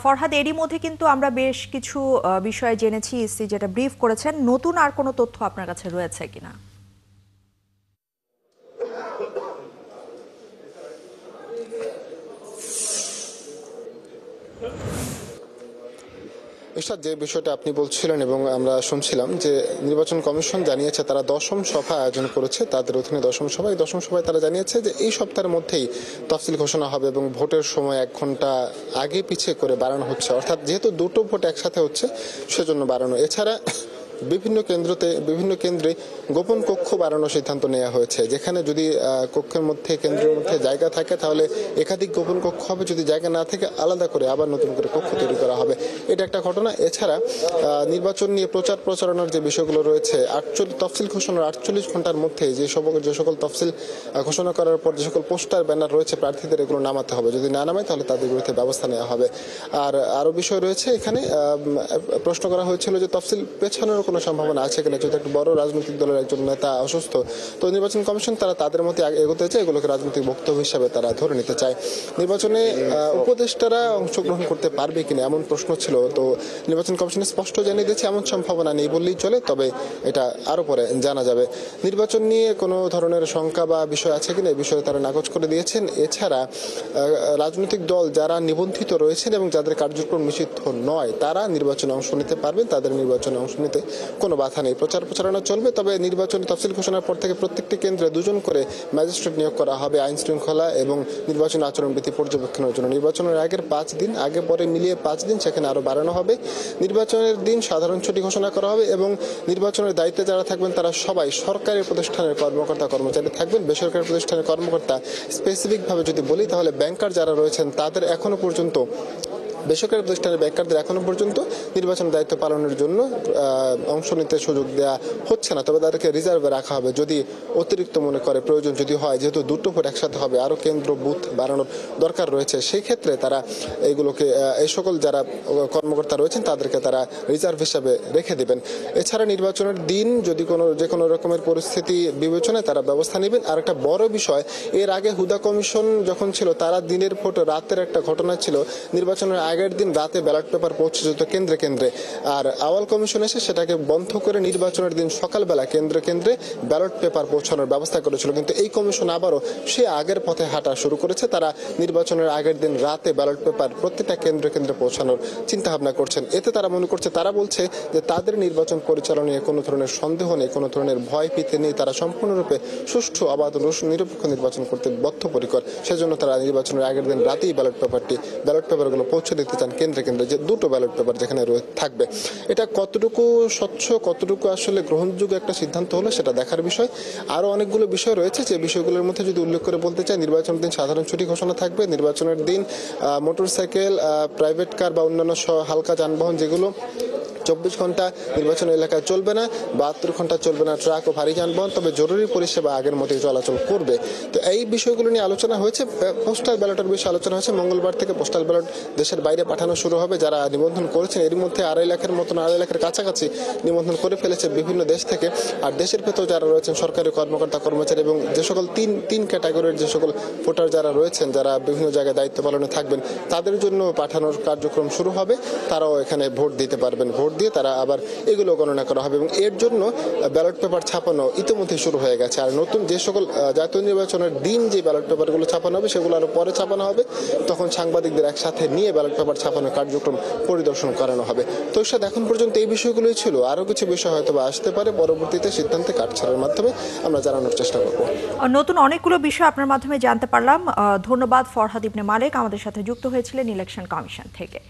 ফরহাদ, এরই মধ্যে কিন্তু আমরা বেশ কিছু বিষয় জেনেছি, ইসি যেটা ব্রিফ করেছেন। নতুন আর কোনো তথ্য আপনার কাছে রয়েছে কিনা? এরশাদ, যে বিষয়টা আপনি বলছিলেন এবং আমরা শুনছিলাম যে নির্বাচন কমিশন জানিয়েছে তারা 10ম সভা আয়োজন করেছে, তাদের অধীনে 10ম সভা। এই 10ম সভায় তারা জানিয়েছে যে এই সপ্তাহের মধ্যেই তফসিল ঘোষণা হবে এবং ভোটের সময় 1 ঘন্টা আগে পিছিয়ে করে বাড়ানো হচ্ছে, অর্থাৎ যেহেতু দুটো ভোট একসাথে হচ্ছে সেজন্য বাড়ানো। এছাড়া বিভিন্ন কেন্দ্রে গোপন কক্ষ বাড়ানোর সিদ্ধান্ত নেওয়া হয়েছে, যেখানে যদি কেন্দ্রের মধ্যে জায়গা থাকে তাহলে একাধিক গোপন কক্ষ হবে, যদি জায়গা না থাকে আলাদা করে আবার নতুন করে কক্ষ তৈরি করা হবে। এটা একটা ঘটনা। এছাড়া নির্বাচন নিয়ে প্রচার প্রচারণার যে বিষয়গুলো রয়েছে, তফসিল ঘোষণার 48 ঘন্টার মধ্যে যে সকল তফসিল ঘোষণা করার পর যে সকল পোস্টার ব্যানার রয়েছে প্রার্থীদের, এগুলো নামাতে হবে। যদি না নামায় তাহলে তাদের বিরুদ্ধে ব্যবস্থা নেওয়া হবে। আর আরো বিষয় রয়েছে এখানে, প্রশ্ন করা হয়েছিল যে তফসিল পেছানোর কোনো সম্ভাবনা আছে কিনা, যদি একটা বড় রাজনৈতিক দলের একজন নেতা অসুস্থ, তো নির্বাচন কমিশন তাদের মধ্যে এগোতে চায়, এগুলোকে রাজনৈতিক বক্তব্য হিসাবে তারা ধরে নিতে চায়। নির্বাচনে উপদেষ্টারা অংশগ্রহণ করতে পারবে কিনা এমন প্রশ্ন ছিল, তো নির্বাচন কমিশন স্পষ্ট জানিয়ে দিয়েছে এমন সম্ভাবনা নেই বললেই চলে, তবে এটা আরো পরে জানা যাবে। নির্বাচন নিয়ে কোনো ধরনের শঙ্কা বা বিষয় আছে কিনা এই বিষয়ে তারা নাকচ করে দিয়েছেন। এছাড়া রাজনৈতিক দল যারা নিবন্ধিত রয়েছেন এবং যাদের কার্যক্রম নিষিদ্ধ নয়, তারা নির্বাচনে অংশ নিতে পারবেন, তাদের নির্বাচনে অংশ নিতে কোনো বাধা নেই। প্রচার প্রচারণা চলবে, তবে নির্বাচনী তফসিল ঘোষণার পর থেকে প্রত্যেকটি কেন্দ্রে 2 জন করে ম্যাজিস্ট্রেট নিয়োগ করা হবে আইন শৃঙ্খলা এবং নির্বাচন আচরণবিধি পর্যবেক্ষণের জন্য। নির্বাচনের আগের 5 দিন, আগে পরে মিলিয়ে 5 দিন, সেখানে আরো বাড়ানো হবে। নির্বাচনের দিন সাধারণ ছুটি ঘোষণা করা হবে এবং নির্বাচনের দায়িত্বে যারা থাকবেন তারা সবাই সরকারি প্রতিষ্ঠানের কর্মকর্তা কর্মচারী থাকবেন। বেসরকারি প্রতিষ্ঠানের কর্মকর্তা স্পেসিফিকভাবে যদি বলি তাহলে ব্যাংকার যারা রয়েছেন তাদের এখনো পর্যন্ত, বেসরকারি প্রতিষ্ঠানের ব্যাংকারদের এখনো পর্যন্ত নির্বাচন দায়িত্ব পালনের জন্য অংশ নিতে সুযোগ দেওয়া হচ্ছে না, তবে তাদেরকে রিজার্ভে রাখা হবে যদি অতিরিক্ত মনে করে প্রয়োজন যদি হয়, যেহেতু দুটো ভোট একসাথে হবে, আরো কেন্দ্র বুথ বাড়ানোর দরকার রয়েছে, সেই ক্ষেত্রে তারা এইগুলোকে এই সকল যারা কর্মকর্তা রয়েছেন তাদেরকে তারা রিজার্ভ হিসাবে রেখে দেবেন। এছাড়া নির্বাচনের দিন যদি যে কোনো রকমের পরিস্থিতি বিবেচনায় তারা ব্যবস্থা নেবেন। আর একটা বড় বিষয়, এর আগে হুদা কমিশন যখন ছিল তারা দিনের ভোট রাতের একটা ঘটনা ছিল, নির্বাচনের আগের দিন রাতে ব্যালট পেপার পৌঁছে যেত কেন্দ্রে কেন্দ্রে, আর আওয়াল কমিশন এসে সেটাকে বন্ধ করে নির্বাচনের দিন সকালবেলা কেন্দ্রে কেন্দ্রে ব্যালট পেপার পৌঁছানোর ব্যবস্থা করেছিল। কিন্তু এই কমিশন আবারও সে আগের পথে হাঁটা শুরু করেছে, তারা নির্বাচনের আগের দিন রাতে ব্যালট পেপার প্রত্যেকটা কেন্দ্রে কেন্দ্রে পৌঁছানোর চিন্তা ভাবনা করছেন। এতে তারা মনে করছে, তারা বলছে যে তাদের নির্বাচন পরিচালনায় কোনো ধরনের সন্দেহ নেই, কোনো ধরনের ভয় ভীতি নেই, তারা সম্পূর্ণরূপে সুষ্ঠু অবাধ নিরপেক্ষ নির্বাচন করতে বদ্ধপরিকর। সেজন্য তারা নির্বাচনের আগের দিন রাতেই ব্যালট পেপারগুলো পৌঁছে দিতে চান কেন্দ্রে কেন্দ্রে, যে দুটো ব্যালট পেপার যেখানে থাকবে। এটা কতটুকু স্বচ্ছ, কতটুকু আসলে গ্রহণযোগ্য একটা সিদ্ধান্ত হলো সেটা দেখার বিষয়। আরো অনেকগুলো বিষয় রয়েছে, যে বিষয়গুলোর মধ্যে যদি উল্লেখ করে বলতে চাই, নির্বাচনের দিন সাধারণ ছুটি ঘোষণা থাকবে। নির্বাচনের দিন মোটরসাইকেল, প্রাইভেট কার বা অন্যান্য হালকা যানবাহন যেগুলো 24 ঘন্টা নির্বাচন এলাকায় চলবে না, 72 ঘন্টা চলবে না ট্রাক ও ভারী যানবাহন, তবে জরুরি পরিষেবা আগের মতোই চলাচল করবে। তো এই বিষয়গুলো নিয়ে আলোচনা হয়েছে। পোস্টাল ব্যালটের বিষয়ে আলোচনা হয়েছে। মঙ্গলবার থেকে পোস্টাল ব্যালট দেশের বাইরে পাঠানো শুরু হবে। যারা নিবন্ধন করেছেন এর মধ্যে 2.5 লাখের কাছাকাছি নিবন্ধন করে ফেলেছে বিভিন্ন দেশ থেকে। আর দেশের ভেতর যারা রয়েছেন সরকারি কর্মকর্তা কর্মচারী এবং যে সকল তিন ক্যাটাগরির যে সকল ভোটার যারা রয়েছেন, যারা বিভিন্ন জায়গায় দায়িত্ব পালনে থাকবেন, তাদের জন্য পাঠানোর কার্যক্রম শুরু হবে। তারাও এখানে ভোট দিতে পারবেন, ভোট দিয়ে তারা আবার এগুলো গণনা করা হবে এবং এর জন্য ব্যালট পেপার ছাপানো ইতিমধ্যে শুরু হয়ে গেছে। আর নতুন যে সকল জাতীয় নির্বাচনের দিন যে ব্যালট পেপারগুলো ছাপানো হবে সেগুলো আরো পরে ছাপানো হবে, তখন সাংবাদিকদের একসাথে নিয়ে ব্যালট পেপার ছাপানোর কার্যক্রম পরিদর্শন করানো হবে। তো সাথে এখন পর্যন্ত এই বিষয়গুলোই ছিল। আরো কিছু বিষয় হয়তো বা আসতে পারে, পরবর্তীতে সিদ্ধান্তে কাটছাড়ার মাধ্যমে আমরা জানানোর চেষ্টা করব। নতুন অনেকগুলো বিষয় আপনার মাধ্যমে জানতে পারলাম। ধন্যবাদ ফরহাদ ইবনে মালেক, আমাদের সাথে যুক্ত হয়েছিলেন ইলেকশন কমিশন থেকে।